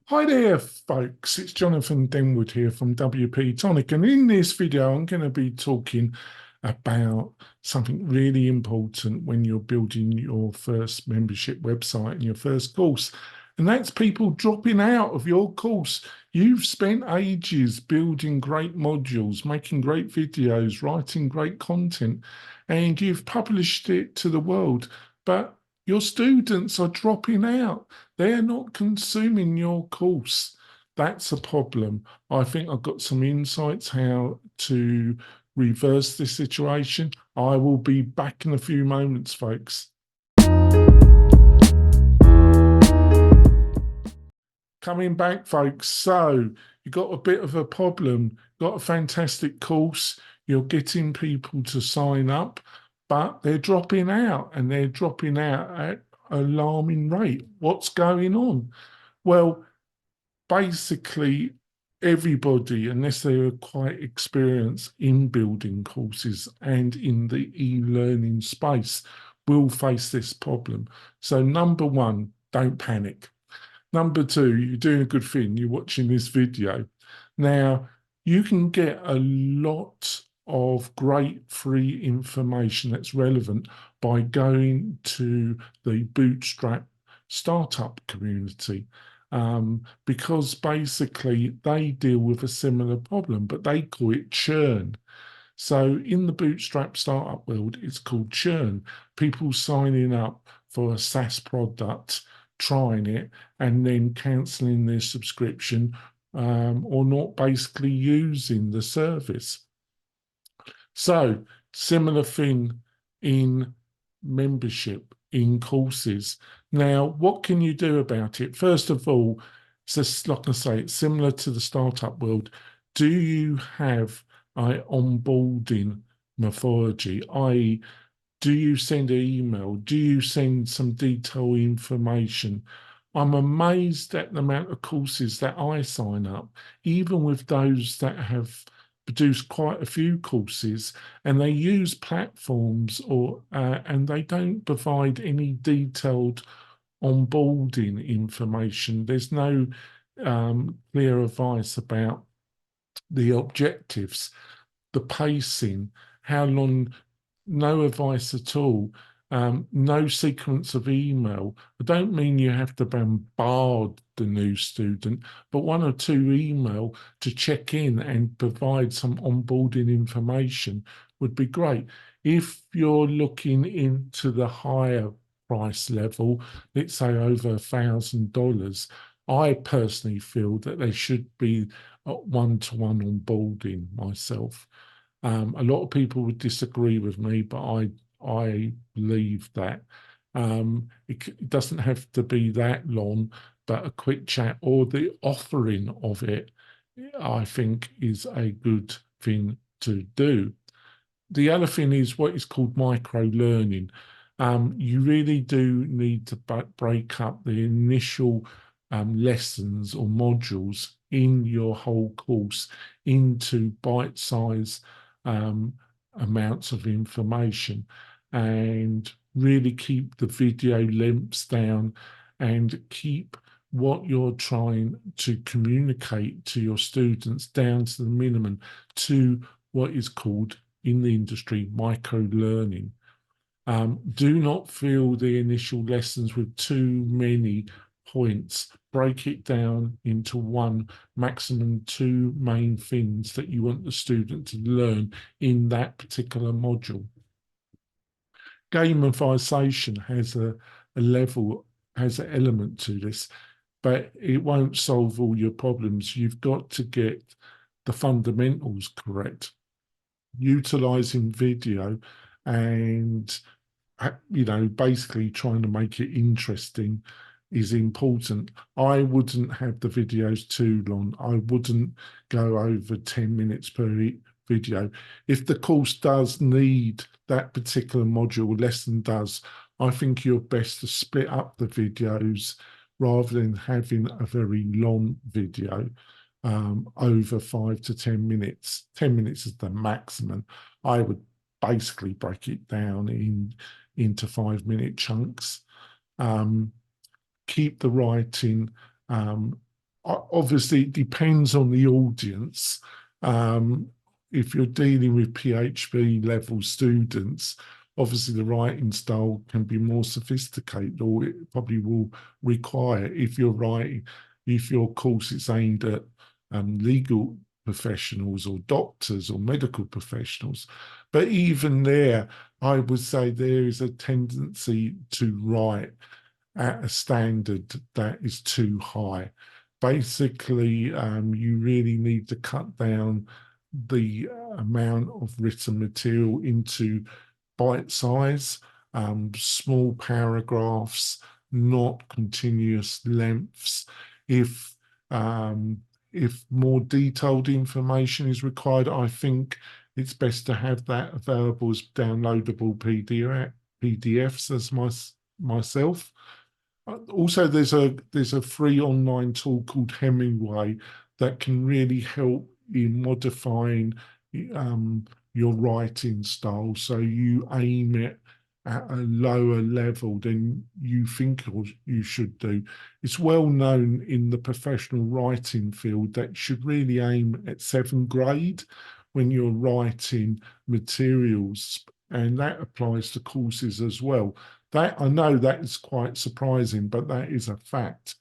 Hi there, folks. It's Jonathan Denwood here from WP-Tonic, and in this video, I'm going to be talking about something really important when you're building your first membership website and your first course, and that's people dropping out of your course. You've spent ages building great modules, making great videos, writing great content, and you've published it to the world, but your students are dropping out. They're not consuming your course. That's a problem. I think I've got some insights how to reverse this situation. I will be back in a few moments, folks. Coming back, folks. So you got a bit of a problem. Got a fantastic course. You're getting people to sign up, but they're dropping out, and they're dropping out at an alarming rate. What's going on? Well, basically everybody, unless they are quite experienced in building courses and in the e-learning space, will face this problem. So number one, don't panic. Number two, you're doing a good thing. You're watching this video. Now, you can get a lot of great free information that's relevant by going to the Bootstrap startup community, because basically they deal with a similar problem, but they call it churn. So in the Bootstrap startup world, it's called churn. People signing up for a SaaS product, trying it, and then cancelling their subscription, or not basically using the service. So similar thing in membership, in courses. Now, what can you do about it? First of all, it's just like I say, it's similar to the startup world. Do you have an onboarding methodology, i.e., do you send an email? Do you send some detailed information? I'm amazed at the amount of courses that I sign up, even with those that have produced quite a few courses, and they use platforms and they don't provide any detailed onboarding information. There's no clear advice about the objectives, the pacing, how long, no advice at all, no sequence of email. I don't mean you have to bombard the new student, but one or two email to check in and provide some onboarding information would be great. If you're looking into the higher price level, let's say over $1,000, I personally feel that they should be one-to-one onboarding myself. A lot of people would disagree with me, but I believe that it doesn't have to be that long, but a quick chat or the offering of it, I think, is a good thing to do. The other thing is what is called micro learning. You really do need to break up the initial lessons or modules in your whole course into bite-sized amounts of information, and really keep the video lengths down and keep what you're trying to communicate to your students down to the minimum, to what is called in the industry micro learning. Do not fill the initial lessons with too many points. Break it down into one, maximum two main things that you want the student to learn in that particular module. Gamification has a level, has an element to this, but it won't solve all your problems. You've got to get the fundamentals correct, utilizing video and basically trying to make it interesting is important. I wouldn't have the videos too long. I wouldn't go over 10 minutes per video. If the course does need that particular module, lesson does, I think you're best to split up the videos rather than having a very long video, over 5 to 10 minutes. 10 minutes is the maximum. I would basically break it down into 5-minute chunks. Keep the writing obviously it depends on the audience. Um, if you're dealing with PhD level students, obviously the writing style can be more sophisticated, or it probably will require, if you're writing, if your course is aimed at legal professionals or doctors or medical professionals. But even there, I would say there is a tendency to write at a standard that is too high. Basically, you really need to cut down the amount of written material into bite size, small paragraphs, not continuous lengths. If um, if more detailed information is required, I think it's best to have that available as downloadable PDFs as myself. Also, there's a free online tool called Hemingway that can really help in modifying your writing style. So you aim it at a lower level than you think you should do. It's well known in the professional writing field that you should really aim at 7th grade when you're writing materials, and that applies to courses as well. That, I know that is quite surprising, but that is a fact.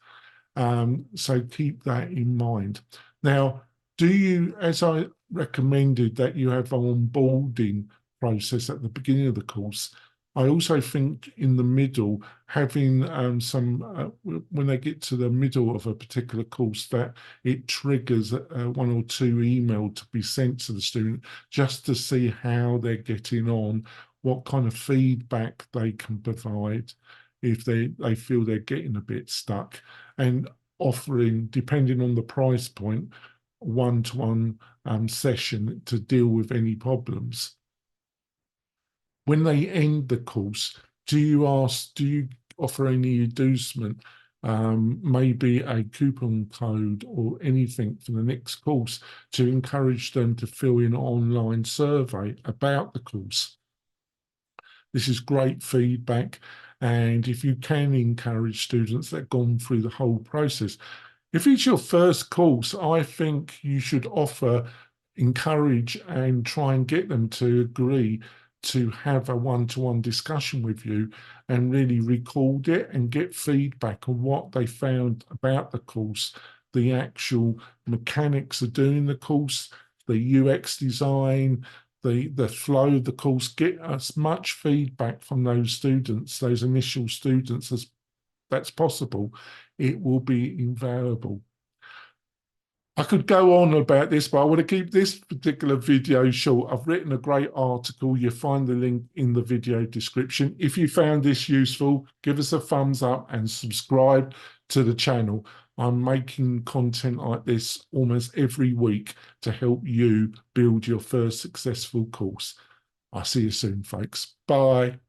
So keep that in mind. Now, do you, as I recommended, that you have an onboarding process at the beginning of the course, I also think in the middle, having when they get to the middle of a particular course, that it triggers one or two emails to be sent to the student just to see how they're getting on, what kind of feedback they can provide if they feel they're getting a bit stuck, and offering, depending on the price point, one-to-one session to deal with any problems. When they end the course, do you offer any inducement, maybe a coupon code or anything for the next course to encourage them to fill in an online survey about the course? This is great feedback. And if you can encourage students that have gone through the whole process, if it's your first course, I think you should encourage and try and get them to agree to have a one-to-one discussion with you and really record it and get feedback on what they found about the course, the actual mechanics of doing the course, the UX design, the flow of the course. Get as much feedback from those students, those initial students, as that's possible. It will be invaluable. I could go on about this, but I want to keep this particular video short. I've written a great article. You'll find the link in the video description. If you found this useful, give us a thumbs up and subscribe to the channel. I'm making content like this almost every week to help you build your first successful course. I'll see you soon, folks. Bye.